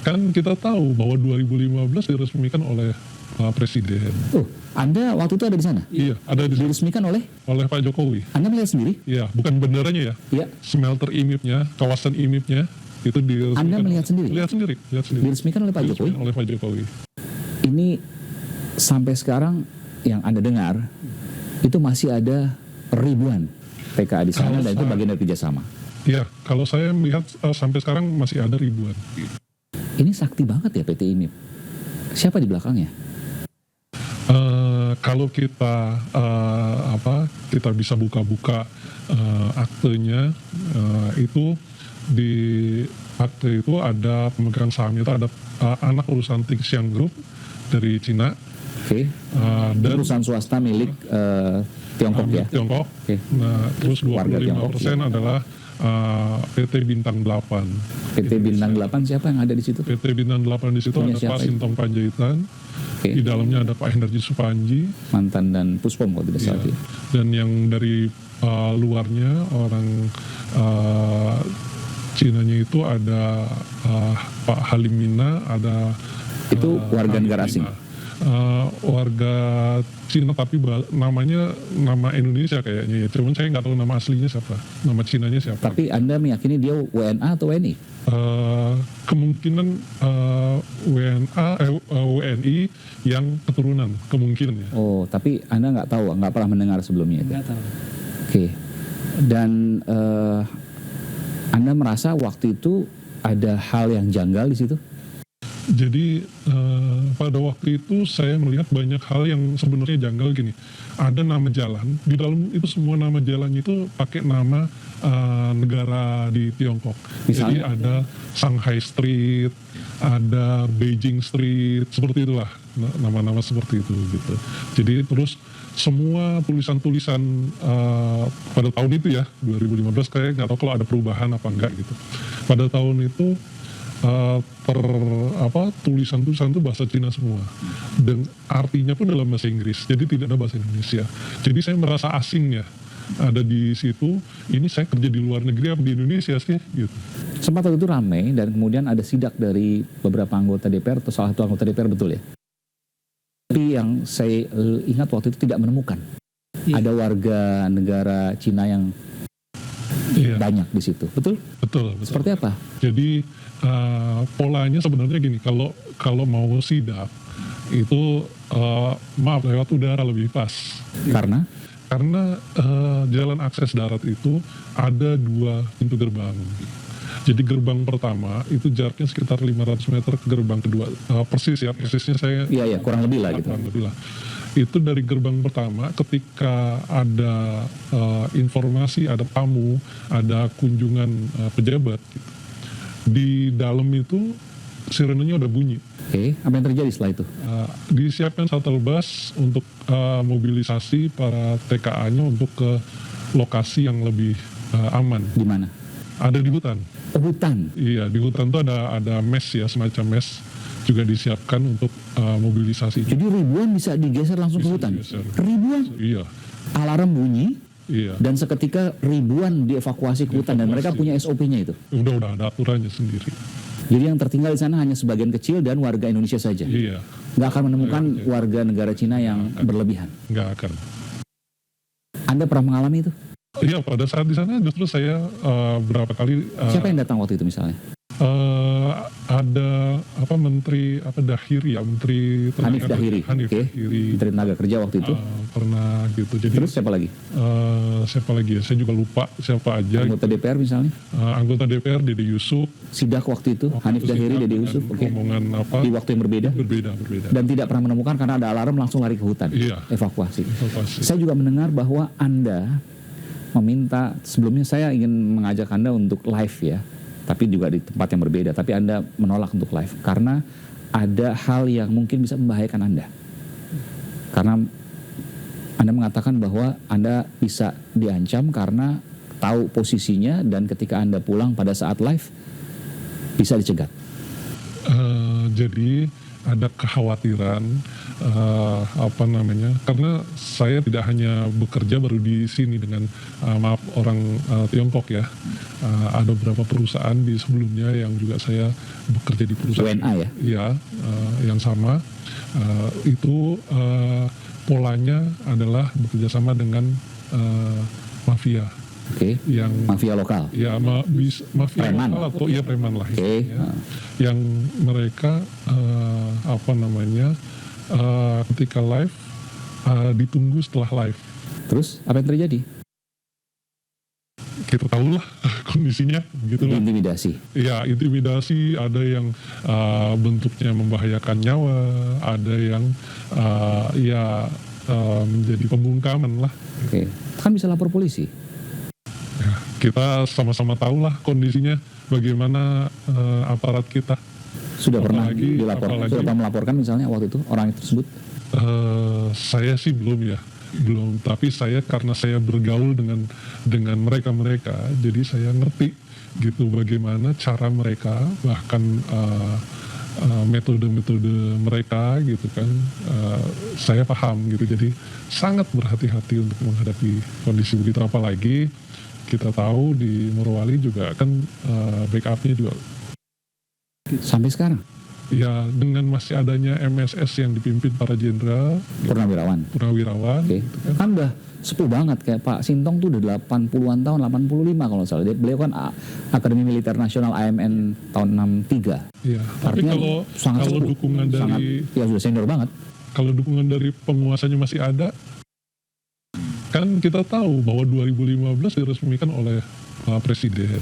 Kan kita tahu bahwa 2015 diresmikan oleh Presiden. Oh, Anda waktu itu ada di sana? Iya, ada di Diresmikan oleh Pak Jokowi. Anda melihat sendiri? Iya, bukan bandaranya ya. Iya. Smelter IMIP-nya, kawasan IMIP-nya itu diresmikan. Anda melihat sendiri? Lihat sendiri. Diresmikan oleh Pak Jokowi? Diresmikan oleh Pak Jokowi. Ini sampai sekarang yang Anda dengar itu masih ada ribuan PKA di sana dan itu bagian dari kerjasama. Iya, kalau saya melihat sampai sekarang masih ada ribuan. Ini sakti banget ya PT IMIP. Siapa di belakangnya? Kalau kita kita bisa buka-buka aktenya, itu di akte itu ada pemegang sahamnya, itu ada anak urusan Tsiang Group dari Cina. Oke. Dan perusahaan swasta milik Tiongkok ya. Tiongkok. Okay. Nah, terus 25% ya. adalah PT Bintang 8. PT Bintang 8 siapa yang ada di situ? PT Bintang 8 di situ ada Pak Sintong Panjaitan. Di dalamnya ada Pak Hendarji Supanji, mantan dan Puspom kalau tidak salah. Dan yang dari luarnya orang Cinanya itu ada Pak Halimina, ada itu warga negara asing. Warga Cina tapi namanya nama Indonesia kayaknya ya. Cuman saya nggak tahu nama aslinya siapa, nama Cinanya siapa. Tapi Anda meyakini dia WNA atau WNI? Kemungkinan WNI yang keturunan kemungkinan ya. Oh, tapi Anda nggak tahu, nggak pernah mendengar sebelumnya? Nggak tahu. Oke. Dan Anda merasa waktu itu ada hal yang janggal di situ? Jadi pada waktu itu saya melihat banyak hal yang sebenarnya janggal gini. Ada nama jalan, di dalam itu semua nama jalan itu pakai nama negara di Tiongkok. Misalnya? Jadi ada Shanghai Street, ada Beijing Street, seperti itulah nama-nama seperti itu gitu. Jadi terus semua tulisan-tulisan pada tahun itu ya 2015 kayak nggak tahu kalau ada perubahan apa enggak gitu. Pada tahun itu tulisan-tulisan itu bahasa Cina semua dan artinya pun dalam bahasa Inggris, jadi tidak ada bahasa Indonesia. Jadi saya merasa asing ya ada di situ. Ini saya kerja di luar negeri apa di Indonesia sih gitu. Sempat waktu itu ramai dan kemudian ada sidak dari beberapa anggota DPR atau salah satu anggota DPR, betul ya? Tapi yang saya ingat waktu itu tidak menemukan ada warga negara Cina yang banyak di situ, betul? Betul. Seperti apa? Jadi polanya sebenarnya gini, kalau mau sidak itu lewat udara lebih pas. Karena jalan akses darat itu ada 2 pintu gerbang. Jadi gerbang pertama itu jaraknya sekitar 500 meter ke gerbang kedua. Persisnya saya. Iya, kurang lebih lah gitu. Itu dari gerbang pertama ketika ada informasi, ada tamu, ada kunjungan pejabat gitu. Di dalam itu sirenenya udah bunyi. Oke, apa yang terjadi setelah itu? Disiapkan shuttle bus untuk mobilisasi para TKA-nya untuk ke lokasi yang lebih aman. Di mana? Ada di hutan. Oh, hutan? Iya, di hutan tuh ada mes ya, semacam mes juga disiapkan untuk mobilisasi. Jadi ribuan bisa digeser langsung ke hutan? Ribuan? Iya. Alarm bunyi? Iya. Dan seketika ribuan dievakuasi ke hutan dan mereka punya SOP-nya itu? Udah ada aturannya sendiri. Jadi yang tertinggal di sana hanya sebagian kecil dan warga Indonesia saja? Iya. Nggak akan menemukan warga negara Cina yang berlebihan? Nggak akan. Anda pernah mengalami itu? Iya, pada saat di sana justru saya berapa kali. Siapa yang datang waktu itu misalnya? Ada Menteri Dahiri ya, Menteri Hanif Dahiri. Menteri Tenaga Kerja waktu itu. Pernah gitu. Jadi terus siapa lagi? Siapa lagi ya? Saya juga lupa siapa aja. Anggota DPR misalnya? Anggota DPR Dede Yusuf. Sidak waktu itu Hanif Dahiri, Dede Yusuf. Omongan di waktu yang berbeda? Berbeda. Dan tidak pernah menemukan karena ada alarm langsung lari ke hutan. Iya. Evakuasi. Saya juga mendengar bahwa Anda meminta, sebelumnya saya ingin mengajak Anda untuk live ya, tapi juga di tempat yang berbeda, tapi Anda menolak untuk live karena ada hal yang mungkin bisa membahayakan Anda. Karena Anda mengatakan bahwa Anda bisa diancam karena tahu posisinya dan ketika Anda pulang pada saat live bisa dicegat. Jadi ada kekhawatiran apa namanya, karena saya tidak hanya bekerja baru di sini dengan maaf orang Tiongkok ya. Ada beberapa perusahaan di sebelumnya yang juga saya bekerja di perusahaan WNA ya? ya, yang sama. Itu polanya adalah bekerja sama dengan mafia. Oke. Yang Mafia lokal. ya mafia Preman. lokal atau ya preman lah Oke. istilahnya. Yang mereka apa namanya, ketika live ditunggu setelah live. Terus apa yang terjadi? Kita tahulah kondisinya gitu lah. Intimidasi. Ya, intimidasi, ada yang bentuknya membahayakan nyawa, ada yang menjadi pembungkaman lah. Oke. Kan bisa lapor polisi. Ya, kita sama-sama tahulah kondisinya bagaimana aparat kita. Sudah pernah Apalagi- dilaporkan, apalagi- sudah pernah melaporkan misalnya waktu itu orang tersebut? Saya sih belum ya, belum. Tapi saya karena saya bergaul dengan mereka, jadi saya ngerti gitu bagaimana cara mereka, bahkan metode-metode mereka gitu kan. Saya paham gitu, jadi sangat berhati-hati untuk menghadapi kondisi begitu. Apalagi kita tahu di Morowali juga kan backupnya juga Sampai sekarang ya, dengan masih adanya MSS yang dipimpin para jenderal, purnawirawan. purnawirawan. Oke. Kan udah sepuh banget, kayak Pak Sintong tuh udah 80-an tahun, 85 kalau nggak salah. Beliau kan Akademi Militer Nasional AMN tahun 63. Iya, tapi Artinya kalau sangat kalau sepuh, dukungan sangat, dari ya sudah senior banget. kalau dukungan dari penguasanya masih ada, kan kita tahu bahwa 2015 diresmikan oleh Presiden.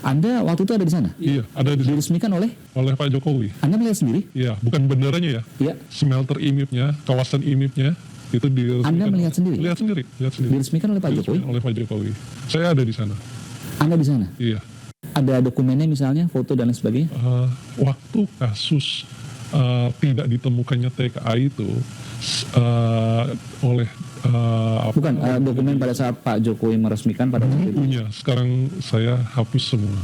Anda waktu itu ada di sana? Iya, ada di Diresmikan oleh? oleh Pak Jokowi. Anda melihat sendiri? Iya, bukan benderanya ya, Iya. smelter IMIP-nya, kawasan IMIP-nya itu diresmikan. Anda melihat sendiri? Lihat sendiri. Diresmikan oleh Pak Jokowi? Diresmikan oleh Pak Jokowi. Saya ada di sana. Anda di sana? Iya. Ada dokumennya misalnya, foto dan lain sebagainya? Waktu kasus tidak ditemukannya TKA itu oleh Bukan, dokumen pada saat Pak Jokowi meresmikan pada waktu itu. punya. Sekarang saya hapus semua.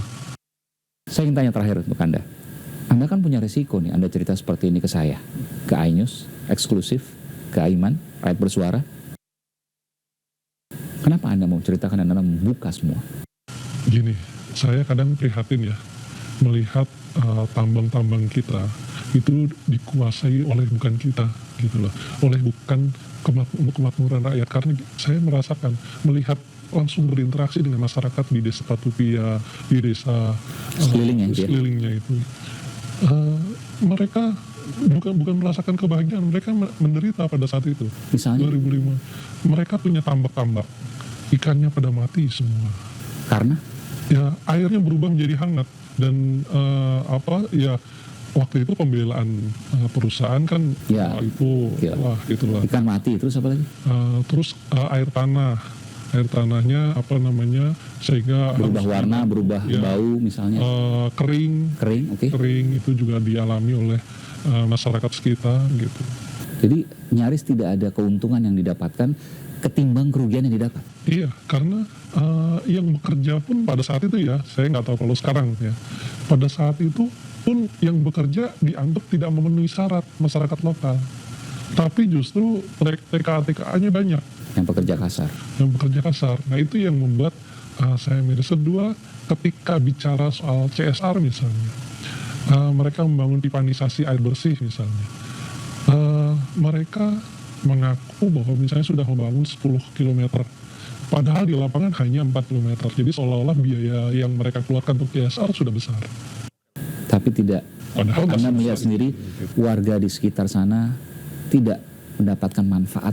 Saya ingin tanya terakhir untuk Anda. Anda kan punya resiko nih, Anda cerita seperti ini ke saya, ke iNews, eksklusif, ke Aiman, Rakyat Bersuara. Kenapa Anda mau ceritakan dan Anda membuka semua? Gini, saya kadang prihatin ya, melihat tambang-tambang kita itu dikuasai oleh bukan kita gitu loh, oleh bukan kemakmuran rakyat. Karena saya merasakan, melihat langsung berinteraksi dengan masyarakat di desa Patupia, di desa Sekelilingnya itu ya? sekelilingnya itu. Mereka bukan merasakan kebahagiaan, mereka menderita pada saat itu. Misalnya? 2005, mereka punya tambak-tambak, ikannya pada mati semua. Karena? Ya, airnya berubah menjadi hangat, dan waktu itu pembelaan perusahaan kan, Ya. itu Ya. wah itulah. Ikan mati, terus apa lagi? Terus air tanahnya sehingga Berubah harus- warna, berubah ya, bau misalnya. kering Kering, oke. itu juga dialami oleh masyarakat sekitar gitu. Jadi nyaris tidak ada keuntungan yang didapatkan ketimbang kerugian yang didapat. Iya, karena yang bekerja pun pada saat itu ya, saya nggak tahu kalau sekarang ya, pada saat itu pun yang bekerja dianggap tidak memenuhi syarat masyarakat lokal. Tapi justru TKA-TKA-nya banyak Yang pekerja kasar. yang bekerja kasar. Nah itu yang membuat saya miris. Kedua, ketika bicara soal CSR misalnya, mereka membangun pipanisasi air bersih misalnya. Mereka mengaku bahwa misalnya sudah membangun 10 km, padahal di lapangan hanya 4 km. Jadi seolah-olah biaya yang mereka keluarkan untuk CSR sudah besar. Tapi tidak, Padahal Anda masih melihat besar sendiri gitu. warga di sekitar sana tidak mendapatkan manfaat.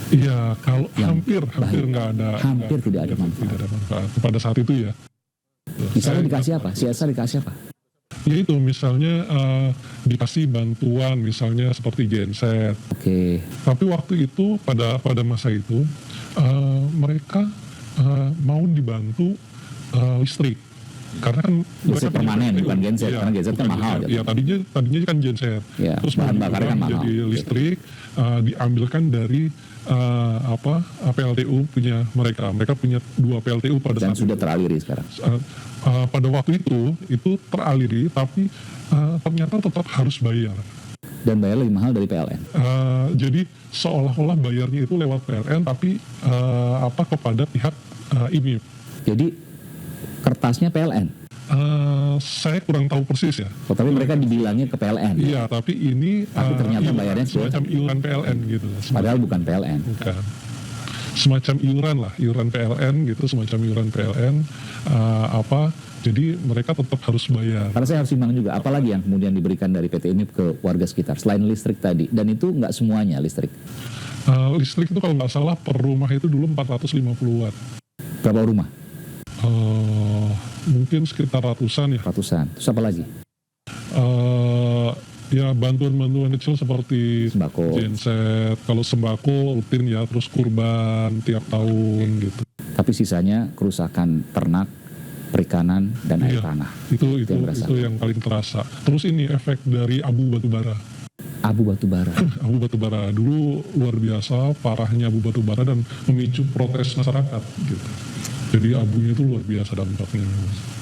Iya, kalau Yang hampir nggak ada, Hampir tidak ada manfaat. Tidak ada manfaat pada saat itu ya. Misalnya Saya- dikasih apa? CSR dikasih apa? Ya itu misalnya dikasih bantuan misalnya seperti genset. Oke. Tapi waktu itu pada masa itu mereka mau dibantu listrik. Karena kan Listrik mereka punya permanen, PLTU. bukan genset, Iya, karena genset kan bukan mahal, genset. gitu. Iya, tadinya kan genset. Iya, Terus bahan mau bakarnya kan diubah mahal. menjadi listrik, diambilkan dari PLTU punya mereka. Mereka punya 2 PLTU pada Dan saat sudah itu. teraliri sekarang. Pada waktu itu teraliri, tapi ternyata tetap harus bayar. Dan bayar lebih mahal dari PLN. Jadi seolah-olah bayarnya itu lewat PLN, tapi kepada pihak IMIP. Jadi kertasnya PLN. Saya kurang tahu persis ya. Oh, tapi mereka dibilangnya ke PLN. Iya, tapi ini ternyata bayarnya semacam iuran PLN gitu. Padahal bukan PLN. Bukan. Semacam iuran PLN gitu, semacam iuran PLN jadi mereka tetap harus bayar. Karena saya harus simbang juga, apalagi yang kemudian diberikan dari PT IMIP ke warga sekitar selain listrik tadi, dan itu nggak semuanya listrik. Listrik itu kalau nggak salah per rumah itu dulu 450 watt. Berapa rumah? Mungkin sekitar ratusan ya. Ratusan. Terus apa lagi? Ya bantuan-bantuan kecil seperti Sembako. genset, kalau sembako rutin ya, terus kurban tiap tahun gitu. Tapi sisanya kerusakan ternak, perikanan, dan air tanah. Itu yang paling terasa. Terus ini efek dari abu batubara. Abu batubara. Abu batubara dulu luar biasa parahnya abu batubara dan memicu protes masyarakat gitu. Jadi abunya itu luar biasa dampaknya.